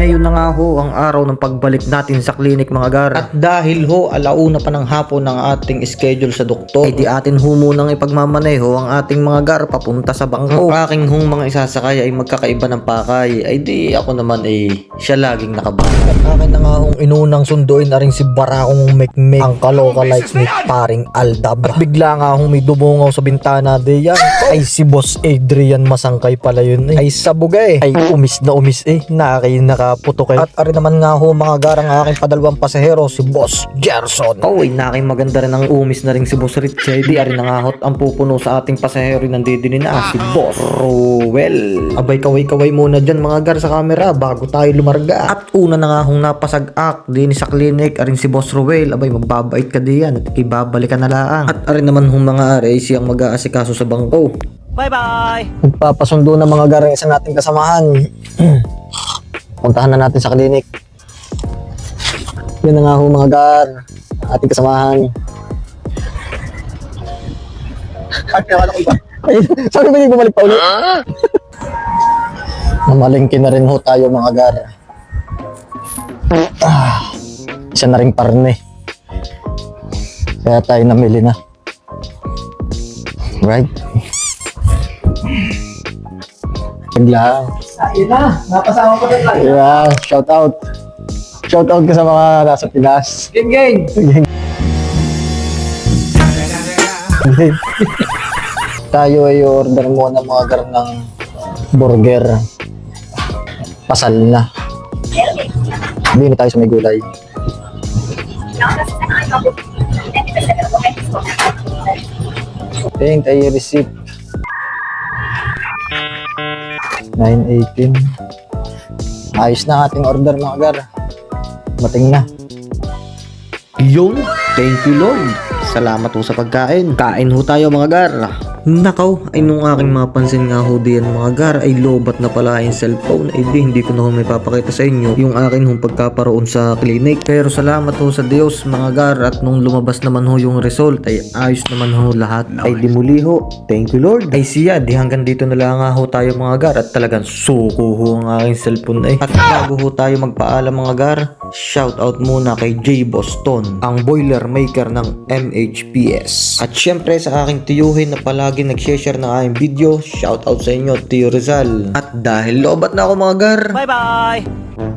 Ngayon na nga ho ang araw ng pagbalik natin sa klinik mga gar. At dahil ho alauna pa ng hapon ng ating schedule sa doktor, ay di atin ho munang ipagmamaneho ang ating mga gar papunta sa bangko. Ang aking hong mga isasakay ay magkakaiba ng pakay, ay di ako naman siya laging nakabangko. At akin na nga hong inunang sunduin na rin si Barakong Mekmek, ang kaloka-likes ni paring Aldab. At bigla nga hong may dumungaw sa bintana diyan. Ay si Boss Adrian Masangkay pala yun Ay sabugay. Ay umis na umis nakaputok At ari naman nga ho mga garang aking padalawang pasahero si Boss Gerson. Ay naking maganda rin ang umis na rin si Boss Richie. Di ari na nga hot ang pupuno sa ating pasahero nandidinin na si Boss Ruel. Abay kaway-kaway muna dyan mga gar sa camera bago tayo lumarga. At una na nga hong napasag-ak din sa clinic aring si Boss Ruel. Abay magbabait ka diyan at ikibabalik ka na laang. At ari naman hong mga aray siyang mag-aasikaso sa bangko. Bye-bye! Magpapasundo na mga garang isa nating kasamahan. Puntahan na natin sa klinik. Yun na nga ho mga gar, ating kasamahan. Ay, sabi ba yung bumalik pa ulit? Mamalingki na rin ho tayo mga gar. Isa na rin parne. Kaya tayo namili na. Right? Bigla. Ayun na, napasama ko din lang. Yeah, shout out. Shout out ka sa mga nasa Pinas. Gang! Tayo ay order mo ng mga gar ng burger. Pasal na. Hindi na tayo sa may gulay. Thank tayo receipt. 918. Ayos na ating order mga gar. Mating na. Yun, thank you Lord. Salamat ho sa pagkain. Kain ho tayo mga gar. Nakaw, ay nung aking mapansin nga ho diyan mga gar ay lobat na pala yung cellphone. Ay hindi ko na ho may papakita sa inyo yung akin hong pagkaparoon sa clinic. Pero salamat ho sa Diyos mga gar at nung lumabas naman ho yung result ay ayos naman ho lahat. Ay di muli ho, thank you Lord. Ay siya, di hanggang dito na lang nga ho tayo mga gar at talagang suko ho ang aking cellphone ay. At bago ho tayo magpaalam mga gar, shout out muna kay J. Boston, ang boiler maker ng MHPS. At syempre sa aking tiyuhin na palagi nag-share ng aking video, shout out sa inyo Tiyo Rizal. At dahil lobat na ako mga gar, Bye-bye!